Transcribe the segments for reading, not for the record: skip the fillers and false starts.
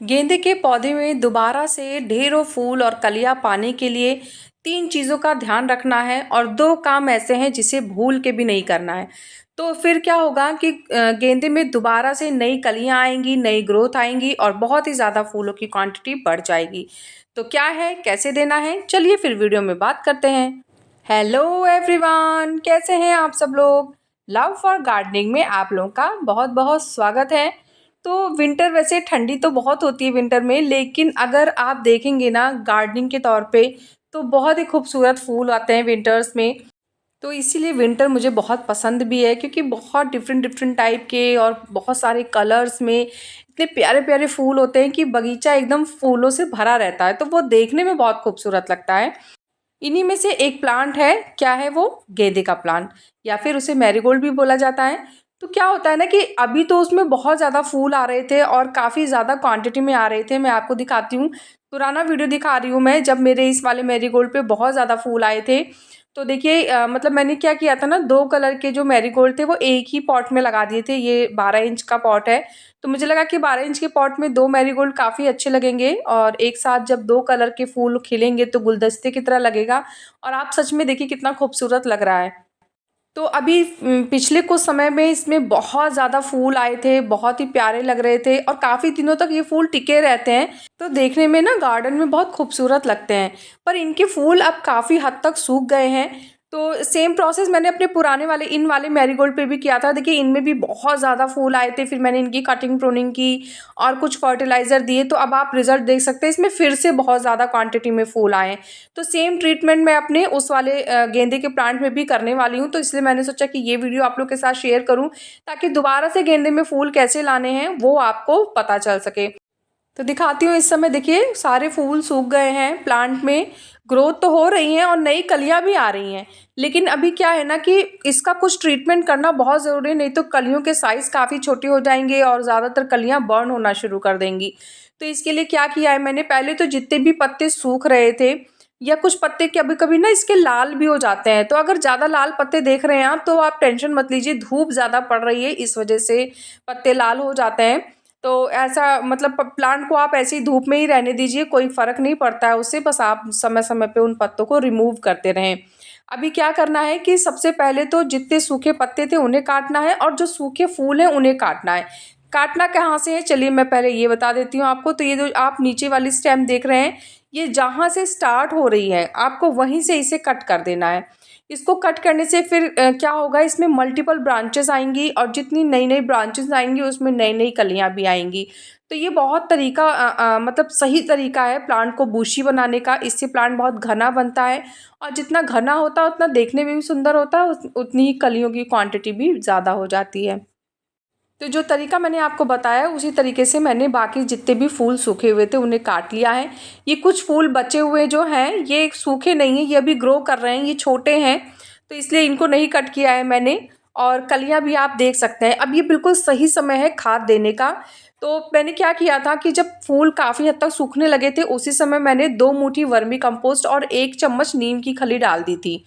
गेंदे के पौधे में दोबारा से ढेरों फूल और कलियां पाने के लिए 3 चीज़ों का ध्यान रखना है और 2 काम ऐसे हैं जिसे भूल के भी नहीं करना है। तो फिर क्या होगा कि गेंदे में दोबारा से नई कलियां आएंगी, नई ग्रोथ आएंगी और बहुत ही ज़्यादा फूलों की क्वांटिटी बढ़ जाएगी। तो क्या है, कैसे देना है, चलिए फिर वीडियो में बात करते हैं। हेलो एवरीवन, कैसे हैं आप सब लोग। लव फॉर गार्डनिंग में आप लोगों का बहुत बहुत स्वागत है। तो विंटर, वैसे ठंडी तो बहुत होती है विंटर में, लेकिन अगर आप देखेंगे ना गार्डनिंग के तौर पे तो बहुत ही खूबसूरत फूल आते हैं विंटर्स में। तो इसीलिए विंटर मुझे बहुत पसंद भी है, क्योंकि बहुत डिफरेंट डिफरेंट टाइप के और बहुत सारे कलर्स में इतने प्यारे प्यारे फूल होते हैं कि बगीचा एकदम फूलों से भरा रहता है, तो वो देखने में बहुत खूबसूरत लगता है। इन्हीं में से एक प्लांट है, क्या है वो, गेंदे का प्लांट, या फिर उसे मैरीगोल्ड भी बोला जाता है। तो क्या होता है ना कि अभी तो उसमें बहुत ज़्यादा फूल आ रहे थे और काफ़ी ज़्यादा क्वांटिटी में आ रहे थे। मैं आपको दिखाती हूँ, पुराना वीडियो दिखा रही हूँ मैं, जब मेरे इस वाले मैरीगोल्ड पे बहुत ज़्यादा फूल आए थे। तो देखिए मतलब मैंने क्या किया था ना, 2 कलर के जो मैरीगोल्ड थे वो एक ही पॉट में लगा दिए थे। ये 12 इंच का पॉट है, तो मुझे लगा कि 12 इंच के पॉट में 2 मैरीगोल्ड काफ़ी अच्छे लगेंगे और एक साथ जब 2 कलर के फूल खिलेंगे तो गुलदस्ते की तरह लगेगा। और आप सच में देखिए कितना खूबसूरत लग रहा है। तो अभी पिछले कुछ समय में इसमें बहुत ज़्यादा फूल आए थे, बहुत ही प्यारे लग रहे थे और काफ़ी दिनों तक ये फूल टिके रहते हैं। तो देखने में ना गार्डन में बहुत खूबसूरत लगते हैं। पर इनके फूल अब काफ़ी हद तक सूख गए हैं। तो सेम प्रोसेस मैंने अपने पुराने वाले इन वाले मैरीगोल्ड पे भी किया था। देखिए इनमें भी बहुत ज़्यादा फूल आए थे, फिर मैंने इनकी कटिंग प्रूनिंग की और कुछ फर्टिलाइज़र दिए, तो अब आप रिजल्ट देख सकते हैं, इसमें फिर से बहुत ज़्यादा क्वांटिटी में फूल आए हैं। तो सेम ट्रीटमेंट मैं अपने उस वाले गेंदे के प्लांट में भी करने वाली हूँ, तो इसलिए मैंने सोचा कि ये वीडियो आप लोग के साथ शेयर करूँ, ताकि दोबारा से गेंदे में फूल कैसे लाने हैं वो आपको पता चल सके। तो दिखाती हूँ, इस समय देखिए सारे फूल सूख गए हैं प्लांट में। ग्रोथ तो हो रही है और नई कलियां भी आ रही हैं, लेकिन अभी क्या है ना कि इसका कुछ ट्रीटमेंट करना बहुत ज़रूरी है, नहीं तो कलियों के साइज़ काफ़ी छोटे हो जाएंगे और ज़्यादातर कलियां बर्न होना शुरू कर देंगी। तो इसके लिए क्या किया है मैंने, पहले तो जितने भी पत्ते सूख रहे थे या कुछ पत्ते कभी कभी ना इसके लाल भी हो जाते हैं, तो अगर ज़्यादा लाल पत्ते देख रहे हैं आप तो आप टेंशन मत लीजिए, धूप ज़्यादा पड़ रही है इस वजह से पत्ते लाल हो जाते हैं। तो ऐसा मतलब प्लांट को आप ऐसी धूप में ही रहने दीजिए, कोई फ़र्क नहीं पड़ता है उससे, बस आप समय समय पे उन पत्तों को रिमूव करते रहें। अभी क्या करना है कि सबसे पहले तो जितने सूखे पत्ते थे उन्हें काटना है और जो सूखे फूल हैं उन्हें काटना है। काटना कहाँ से है, चलिए मैं पहले ये बता देती हूँ आपको। तो ये जो आप नीचे वाली स्टेम देख रहे हैं, ये जहाँ से स्टार्ट हो रही है आपको वहीं से इसे कट कर देना है। इसको कट करने से फिर क्या होगा, इसमें मल्टीपल ब्रांचेस आएंगी और जितनी नई नई ब्रांचेस आएंगी उसमें नई नई कलियां भी आएंगी। तो ये बहुत तरीका मतलब सही तरीका है प्लांट को बूशी बनाने का। इससे प्लांट बहुत घना बनता है और जितना घना होता है उतना देखने में भी सुंदर होता है, उतनी ही कलियों की क्वांटिटी भी ज़्यादा हो जाती है। तो जो तरीका मैंने आपको बताया उसी तरीके से मैंने बाकी जितने भी फूल सूखे हुए थे उन्हें काट लिया है। ये कुछ फूल बचे हुए जो हैं ये सूखे नहीं हैं, ये अभी ग्रो कर रहे हैं, ये छोटे हैं, तो इसलिए इनको नहीं कट किया है मैंने। और कलियां भी आप देख सकते हैं। अब ये बिल्कुल सही समय है खाद देने का। तो मैंने क्या किया था कि जब फूल काफ़ी हद तक सूखने लगे थे उसी समय मैंने 2 मुट्ठी वर्मी कंपोस्ट और 1 चम्मच नीम की खली डाल दी थी,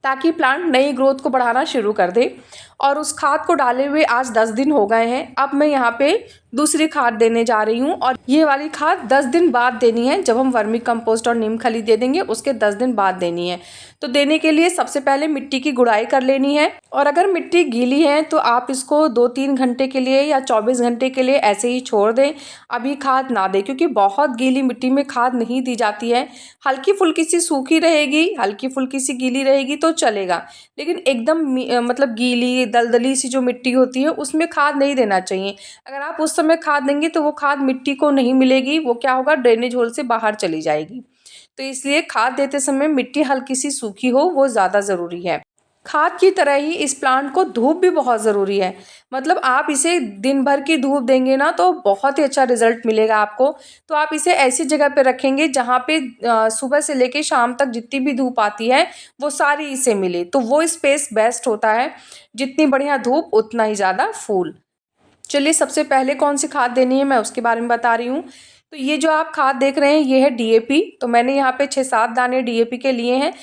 ताकि प्लांट नई ग्रोथ को बढ़ाना शुरू कर दे। और उस खाद को डाले हुए आज 10 दिन हो गए हैं। अब मैं यहाँ पे दूसरी खाद देने जा रही हूँ और ये वाली खाद 10 दिन बाद देनी है। जब हम वर्मी कंपोस्ट और नीम खली दे देंगे उसके 10 दिन बाद देनी है। तो देने के लिए सबसे पहले मिट्टी की गुड़ाई कर लेनी है, और अगर मिट्टी गीली है तो आप इसको 2-3 घंटे के लिए या 24 घंटे के लिए ऐसे ही छोड़ दें। अभी खाद ना दें, क्योंकि बहुत गीली मिट्टी में खाद नहीं दी जाती है। हल्की फुल्की सी सूखी रहेगी, हल्की फुल्की सी गीली रहेगी तो चलेगा, लेकिन एकदम मतलब गीली दलदली सी जो मिट्टी होती है उसमें खाद नहीं देना चाहिए। अगर आप उस समय खाद देंगे तो वो खाद मिट्टी को नहीं मिलेगी, वो क्या होगा, ड्रेनेज होल से बाहर चली जाएगी। तो इसलिए खाद देते समय मिट्टी हल्की सी सूखी हो वो ज़्यादा ज़रूरी है। खाद की तरह ही इस प्लांट को धूप भी बहुत ज़रूरी है। मतलब आप इसे दिन भर की धूप देंगे ना तो बहुत ही अच्छा रिजल्ट मिलेगा आपको। तो आप इसे ऐसी जगह पे रखेंगे जहाँ पे सुबह से लेके शाम तक जितनी भी धूप आती है वो सारी इसे मिले, तो वो स्पेस बेस्ट होता है। जितनी बढ़िया धूप उतना ही ज़्यादा फूल। चलिए सबसे पहले कौन सी खाद देनी है मैं उसके बारे में बता रही हूँ। तो ये जो आप खाद देख रहे हैं ये है डीएपी। तो मैंने यहाँ पे 6-7 दाने डीएपी के लिए हैं।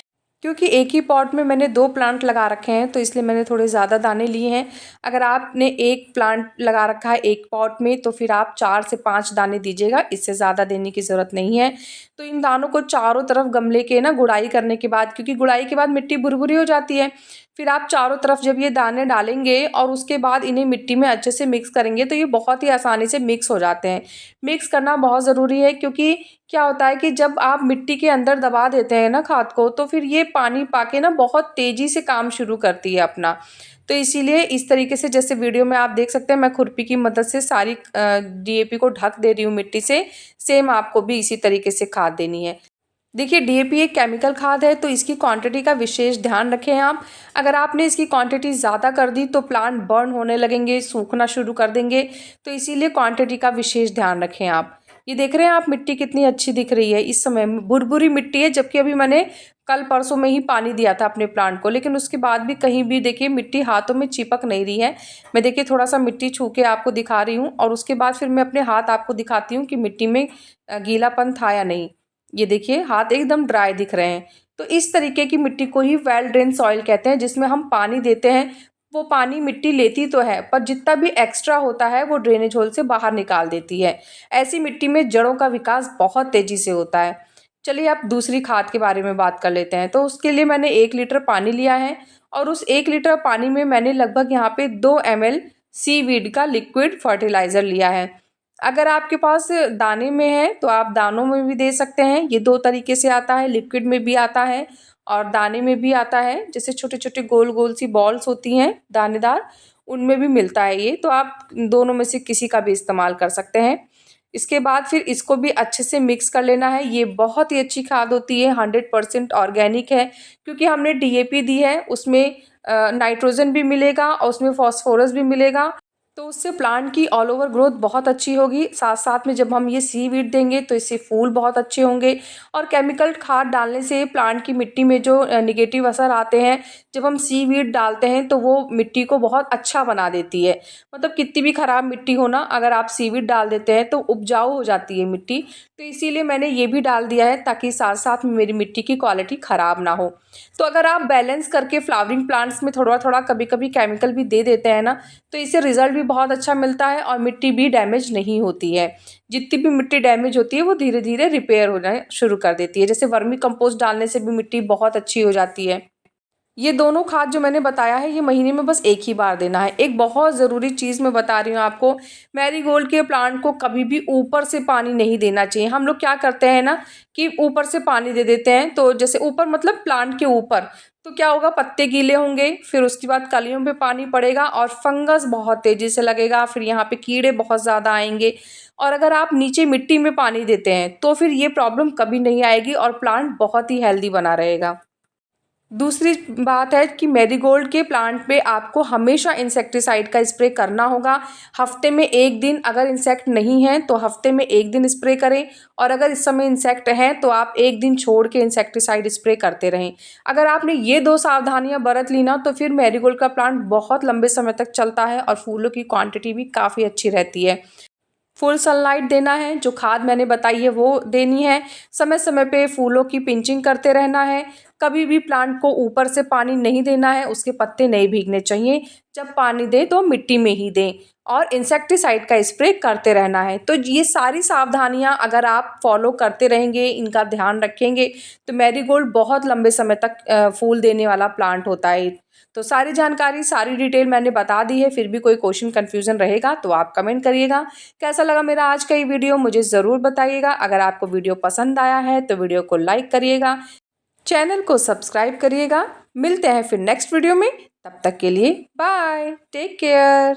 क्योंकि एक ही पॉट में मैंने 2 प्लांट लगा रखे हैं तो इसलिए मैंने थोड़े ज़्यादा दाने लिए हैं। अगर आपने एक प्लांट लगा रखा है एक पॉट में तो फिर आप 4 से 5 दाने दीजिएगा, इससे ज़्यादा देने की ज़रूरत नहीं है। तो इन दानों को चारों तरफ गमले के ना गुड़ाई करने के बाद, क्योंकि गुड़ाई के बाद मिट्टी भुरभुरी हो जाती है, फिर आप चारों तरफ जब ये दाने डालेंगे और उसके बाद इन्हें मिट्टी में अच्छे से मिक्स करेंगे तो ये बहुत ही आसानी से मिक्स हो जाते हैं। मिक्स करना बहुत ज़रूरी है, क्योंकि क्या होता है कि जब आप मिट्टी के अंदर दबा देते हैं ना खाद को, तो फिर ये पानी पाके ना बहुत तेज़ी से काम शुरू करती है अपना। तो इसीलिए इस तरीके से, जैसे वीडियो में आप देख सकते हैं, मैं खुरपी की मदद से सारी डीएपी को ढक दे रही हूँ मिट्टी से। सेम आपको भी इसी तरीके से खाद देनी है। देखिए, डीएपी एक केमिकल खाद है तो इसकी क्वांटिटी का विशेष ध्यान रखें आप। अगर आपने इसकी क्वांटिटी ज़्यादा कर दी तो प्लांट बर्न होने लगेंगे, सूखना शुरू कर देंगे, तो इसीलिए क्वांटिटी का विशेष ध्यान रखें आप। ये देख रहे हैं आप, मिट्टी कितनी अच्छी दिख रही है इस समय, भुरभुरी मिट्टी है, जबकि अभी मैंने कल परसों में ही पानी दिया था अपने प्लांट को, लेकिन उसके बाद भी कहीं भी देखिए मिट्टी हाथों में चिपक नहीं रही है। मैं देखिए थोड़ा सा मिट्टी छू के आपको दिखा रही हूँ और उसके बाद फिर मैं अपने हाथ आपको दिखाती हूँ कि मिट्टी में गीलापन था या नहीं। ये देखिए हाथ एकदम ड्राई दिख रहे हैं। तो इस तरीके की मिट्टी को ही वेल ड्रेन सॉइल कहते हैं, जिसमें हम पानी देते हैं, वो पानी मिट्टी लेती तो है पर जितना भी एक्स्ट्रा होता है वो ड्रेनेज होल से बाहर निकाल देती है। ऐसी मिट्टी में जड़ों का विकास बहुत तेज़ी से होता है। चलिए अब दूसरी खाद के बारे में बात कर लेते हैं। तो उसके लिए मैंने 1 लीटर पानी लिया है और उस 1 लीटर पानी में मैंने लगभग यहाँ पे 2 ml सीवीड का लिक्विड फर्टिलाइज़र लिया है। अगर आपके पास दाने में है तो आप दानों में भी दे सकते हैं। ये 2 तरीके से आता है, लिक्विड में भी आता है और दाने में भी आता है। जैसे छोटे-छोटे गोल-गोल सी बॉल्स होती हैं दानेदार, उनमें भी मिलता है ये, तो आप दोनों में से किसी का भी इस्तेमाल कर सकते हैं। इसके बाद फिर इसको भी अच्छे से मिक्स कर लेना है। ये बहुत ही अच्छी खाद होती है, 100% ऑर्गेनिक है, क्योंकि हमने डीएपी दी है, उसमें नाइट्रोजन भी मिलेगा और उसमें फास्फोरस भी मिलेगा, तो उससे प्लांट की ऑल ओवर ग्रोथ बहुत अच्छी होगी। साथ साथ में जब हम ये सीवीड देंगे तो इससे फूल बहुत अच्छे होंगे। और केमिकल खाद डालने से प्लांट की मिट्टी में जो नेगेटिव असर आते हैं, जब हम सीवीड डालते हैं तो वो मिट्टी को बहुत अच्छा बना देती है। मतलब कितनी भी ख़राब मिट्टी हो ना, अगर आप सीवीड डाल देते हैं तो उपजाऊ हो जाती है मिट्टी। तो इसीलिए मैंने ये भी डाल दिया है ताकि साथ साथ में मेरी मिट्टी की क्वालिटी ख़राब ना हो। तो अगर आप बैलेंस करके फ्लावरिंग प्लांट्स में थोड़ा थोड़ा कभी कभी केमिकल भी दे देते हैं ना, तो इससे रिजल्ट भी बहुत अच्छा मिलता है और मिट्टी भी डैमेज नहीं होती है। जितनी भी मिट्टी डैमेज होती है वो धीरे धीरे रिपेयर होना शुरू कर देती है। जैसे वर्मी कंपोस्ट डालने से भी मिट्टी बहुत अच्छी हो जाती है। ये दोनों खाद जो मैंने बताया है ये महीने में बस एक ही बार देना है। एक बहुत ज़रूरी चीज़ मैं बता रही हूँ आपको, मैरीगोल्ड के प्लांट को कभी भी ऊपर से पानी नहीं देना चाहिए। हम लोग क्या करते हैं ना कि ऊपर से पानी दे देते हैं, तो जैसे ऊपर मतलब प्लांट के ऊपर, तो क्या होगा, पत्ते गीले होंगे, फिर उसके बाद कलियों पे पानी पड़ेगा और फंगस बहुत तेज़ी से लगेगा, फिर यहाँ पे कीड़े बहुत ज़्यादा आएंगे। और अगर आप नीचे मिट्टी में पानी देते हैं तो फिर ये प्रॉब्लम कभी नहीं आएगी और प्लांट बहुत ही हेल्दी बना रहेगा। दूसरी बात है कि मैरीगोल्ड के प्लांट पे आपको हमेशा इंसेक्टिसाइड का स्प्रे करना होगा। हफ्ते में 1 दिन, अगर इंसेक्ट नहीं है तो हफ्ते में 1 दिन स्प्रे करें, और अगर इस समय इंसेक्ट हैं तो आप 1 दिन छोड़ के इंसेक्टिसाइड स्प्रे करते रहें। अगर आपने ये 2 सावधानियां बरत ली ना तो फिर मैरीगोल्ड का प्लांट बहुत लंबे समय तक चलता है और फूलों की क्वांटिटी भी काफ़ी अच्छी रहती है। फुल सनलाइट देना है, जो खाद मैंने बताई है वो देनी है। समय समय पे फूलों की पिंचिंग करते रहना है। कभी भी प्लांट को ऊपर से पानी नहीं देना है, उसके पत्ते नहीं भीगने चाहिए। जब पानी दें तो मिट्टी में ही दें और इंसेक्टिसाइड का स्प्रे करते रहना है। तो ये सारी सावधानियां अगर आप फॉलो करते रहेंगे, इनका ध्यान रखेंगे, तो मैरीगोल्ड बहुत लंबे समय तक फूल देने वाला प्लांट होता है। तो सारी जानकारी, सारी डिटेल मैंने बता दी है। फिर भी कोई क्वेश्चन कन्फ्यूज़न रहेगा तो आप कमेंट करिएगा। कैसा लगा मेरा आज का ये वीडियो मुझे ज़रूर बताइएगा। अगर आपको वीडियो पसंद आया है तो वीडियो को लाइक करिएगा, चैनल को सब्सक्राइब करिएगा। मिलते हैं फिर नेक्स्ट वीडियो में, तब तक के लिए बाय, टेक केयर।